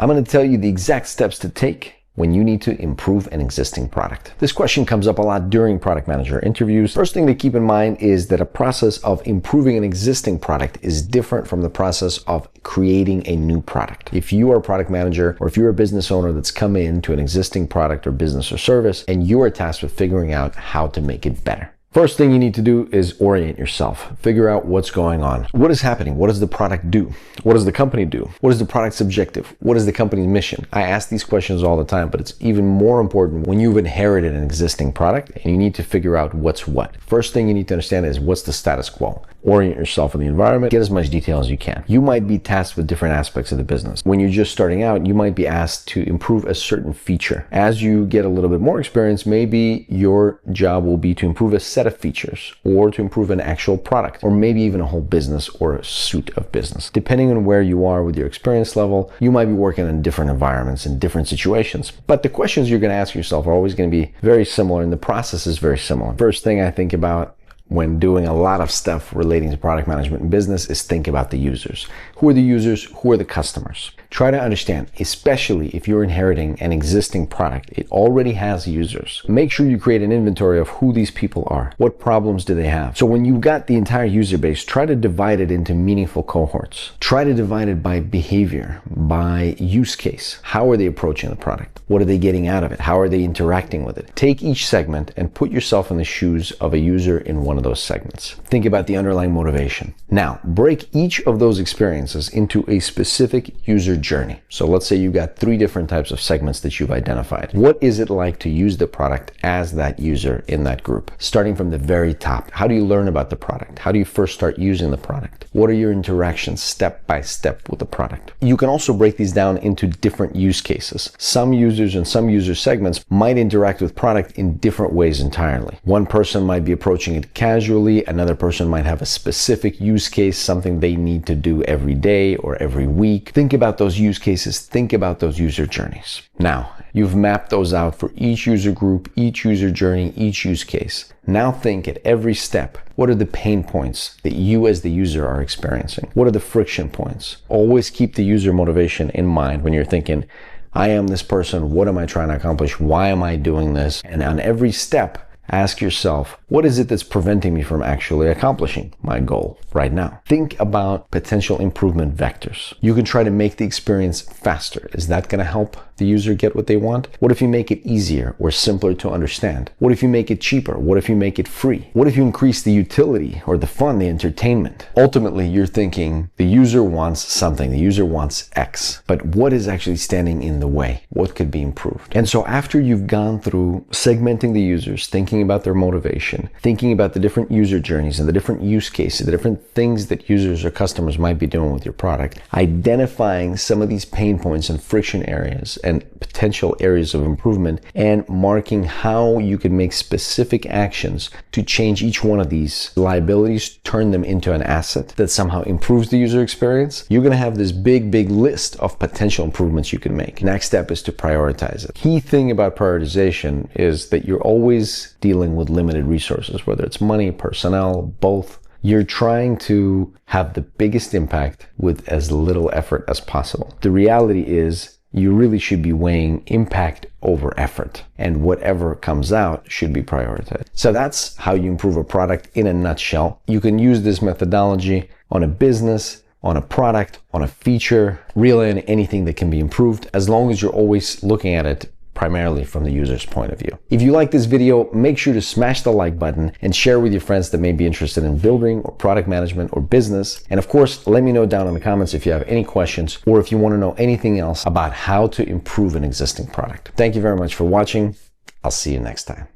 I'm going to tell you the exact steps to take when you need to improve an existing product. This question comes up a lot during product manager interviews. First thing to keep in mind is that a process of improving an existing product is different from the process of creating a new product. If you are a product manager or if you're a business owner that's come into an existing product or business or service and you are tasked with figuring out how to make it better. First thing you need to do is orient yourself. Figure out what's going on. What is happening? What does the product do? What does the company do? What is the product's objective? What is the company's mission? I ask these questions all the time, but it's even more important when you've inherited an existing product and you need to figure out what's what. First thing you need to understand is what's the status quo. Orient yourself in the environment. Get as much detail as you can. You might be tasked with different aspects of the business. When you're just starting out, you might be asked to improve a certain feature. As you get a little bit more experience, maybe your job will be to improve a set of features or to improve an actual product or maybe even a whole business or a suite of business. Depending on where you are with your experience level, you might be working in different environments and different situations. But the questions you're going to ask yourself are always going to be very similar and the process is very similar. First thing I think about when doing a lot of stuff relating to product management and business is think about the users. Who are the users? Who are the customers? Try to understand, especially if you're inheriting an existing product, it already has users. Make sure you create an inventory of who these people are. What problems do they have? So when you've got the entire user base, try to divide it into meaningful cohorts. Try to divide it by behavior, by use case. How are they approaching the product? What are they getting out of it? How are they interacting with it? Take each segment and put yourself in the shoes of a user in one of those segments. Think about the underlying motivation. Now, break each of those experiences into a specific user journey. So let's say you've got 3 different types of segments that you've identified. What is it like to use the product as that user in that group? Starting from the very top, how do you learn about the product? How do you first start using the product? What are your interactions step by step with the product? You can also break these down into different use cases. Some users and some user segments might interact with product in different ways entirely. One person might be approaching it casually, another person might have a specific use case, something they need to do every day or every week. Think about those use cases, think about those user journeys. Now, you've mapped those out for each user group, each user journey, each use case. Now think at every step, what are the pain points that you as the user are experiencing? What are the friction points? Always keep the user motivation in mind when you're thinking, I am this person, what am I trying to accomplish? Why am I doing this? And on every step, ask yourself, what is it that's preventing me from actually accomplishing my goal right now? Think about potential improvement vectors. You can try to make the experience faster. Is that going to help the user get what they want? What if you make it easier or simpler to understand? What if you make it cheaper? What if you make it free? What if you increase the utility or the fun, the entertainment? Ultimately, you're thinking the user wants something. The user wants X. But what is actually standing in the way? What could be improved? And so after you've gone through segmenting the users, thinking about their motivation, thinking about the different user journeys and the different use cases, the different things that users or customers might be doing with your product, identifying some of these pain points and friction areas and potential areas of improvement, and marking how you can make specific actions to change each one of these liabilities, turn them into an asset that somehow improves the user experience, you're going to have this big list of potential improvements you can make. Next step is to prioritize it. Key thing about prioritization is that you're always dealing with limited resources, whether it's money, personnel, both. You're trying to have the biggest impact with as little effort as possible. The reality is you really should be weighing impact over effort, and whatever comes out should be prioritized. So that's how you improve a product in a nutshell. You can use this methodology on a business, on a product, on a feature, really on anything that can be improved, as long as you're always looking at it primarily from the user's point of view. If you like this video, make sure to smash the like button and share with your friends that may be interested in building or product management or business. And of course, let me know down in the comments if you have any questions or if you want to know anything else about how to improve an existing product. Thank you very much for watching. I'll see you next time.